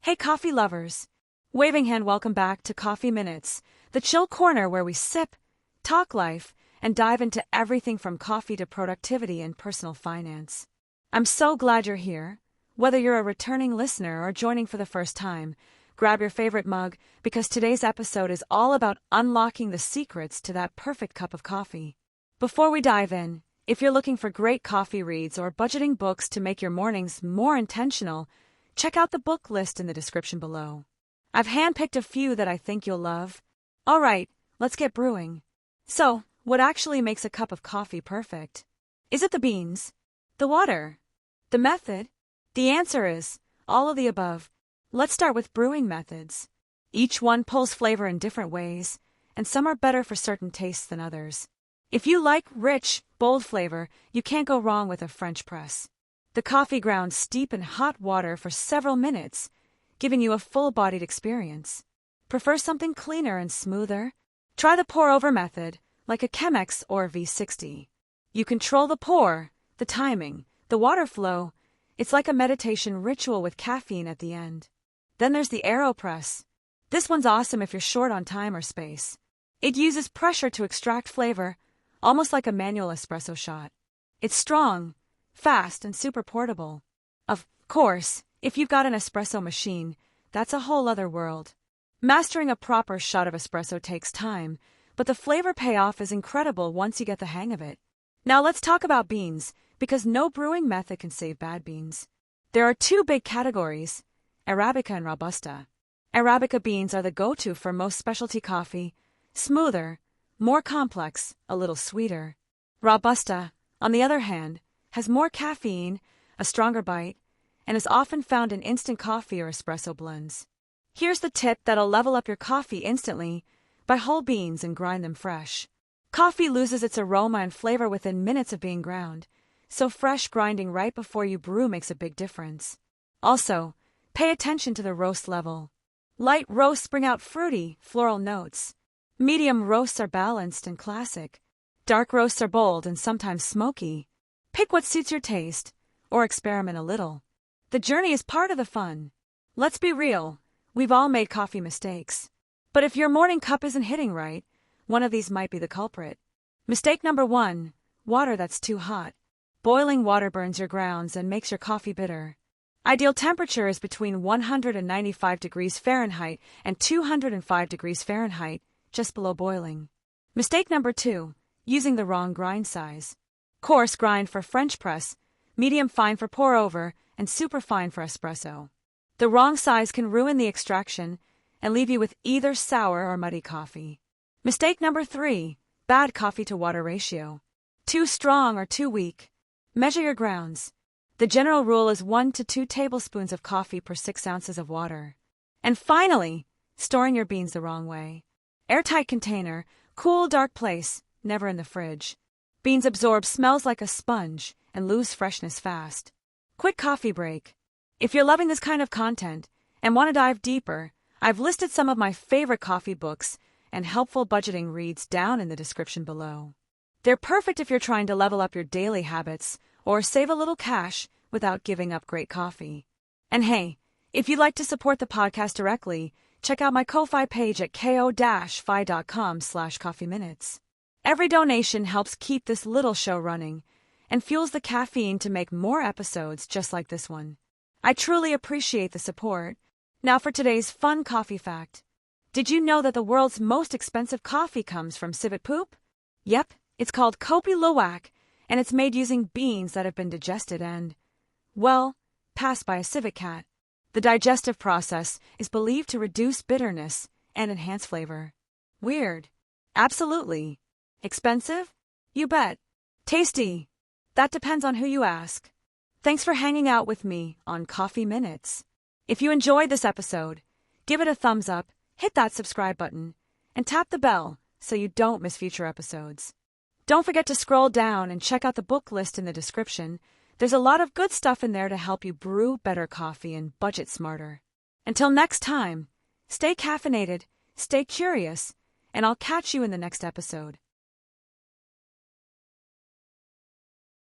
Hey coffee lovers! Waving hand, welcome back to Coffee Minutes, the chill corner where we sip, talk life, and dive into everything from coffee to productivity and personal finance. I'm so glad you're here. Whether you're a returning listener or joining for the first time, grab your favorite mug because today's episode is all about unlocking the secrets to that perfect cup of coffee. Before we dive in, if you're looking for great coffee reads or budgeting books to make your mornings more intentional, check out the book list in the description below. I've handpicked a few that I think you'll love. All right, let's get brewing. So, what actually makes a cup of coffee perfect? Is it the beans? The water? The method? The answer is all of the above. Let's start with brewing methods. Each one pulls flavor in different ways, and some are better for certain tastes than others. If you like rich, bold flavor, you can't go wrong with a French press. The coffee grounds steep in hot water for several minutes, giving you a full-bodied experience. Prefer something cleaner and smoother? Try the pour-over method, like a Chemex or V60. You control the pour, the timing, the water flow. It's like a meditation ritual with caffeine at the end. Then there's the AeroPress. This one's awesome if you're short on time or space. It uses pressure to extract flavor, almost like a manual espresso shot. It's strong, fast, and super portable. Of course, if you've got an espresso machine, that's a whole other world. Mastering a proper shot of espresso takes time, but the flavor payoff is incredible once you get the hang of it. Now let's talk about beans, because no brewing method can save bad beans. There are two big categories, Arabica and Robusta. Arabica beans are the go-to for most specialty coffee, smoother, more complex, a little sweeter. Robusta, on the other hand, has more caffeine, a stronger bite, and is often found in instant coffee or espresso blends. Here's the tip that'll level up your coffee instantly: buy whole beans and grind them fresh. Coffee loses its aroma and flavor within minutes of being ground, so fresh grinding right before you brew makes a big difference. Also, pay attention to the roast level. Light roasts bring out fruity, floral notes. Medium roasts are balanced and classic. Dark roasts are bold and sometimes smoky. Pick what suits your taste, or experiment a little. The journey is part of the fun. Let's be real, we've all made coffee mistakes. But if your morning cup isn't hitting right, one of these might be the culprit. Mistake number 1, water that's too hot. Boiling water burns your grounds and makes your coffee bitter. Ideal temperature is between 195 degrees Fahrenheit and 205 degrees Fahrenheit, just below boiling. Mistake number 2, using the wrong grind size. Coarse grind for French press, medium fine for pour over, and super fine for espresso. The wrong size can ruin the extraction and leave you with either sour or muddy coffee. Mistake number 3, bad coffee to water ratio. Too strong or too weak. Measure your grounds. The general rule is 1 to 2 tablespoons of coffee per 6 ounces of water. And finally, storing your beans the wrong way. Airtight container, cool, dark place, never in the fridge. Beans absorb smells like a sponge and lose freshness fast. Quick coffee break. If you're loving this kind of content and want to dive deeper, I've listed some of my favorite coffee books and helpful budgeting reads down in the description below. They're perfect if you're trying to level up your daily habits or save a little cash without giving up great coffee. And hey, if you'd like to support the podcast directly, check out my Ko-Fi page at ko-fi.com/coffeeminutes. Every donation helps keep this little show running and fuels the caffeine to make more episodes just like this one. I truly appreciate the support. Now for today's fun coffee fact. Did you know that the world's most expensive coffee comes from civet poop? Yep, it's called Kopi Luwak, and it's made using beans that have been digested and, well, passed by a civet cat. The digestive process is believed to reduce bitterness and enhance flavor. Weird. Absolutely. Expensive? You bet. Tasty? That depends on who you ask. Thanks for hanging out with me on Coffee Minutes. If you enjoyed this episode, give it a thumbs up, hit that subscribe button, and tap the bell so you don't miss future episodes. Don't forget to scroll down and check out the book list in the description. There's a lot of good stuff in there to help you brew better coffee and budget smarter. Until next time, stay caffeinated, stay curious, and I'll catch you in the next episode.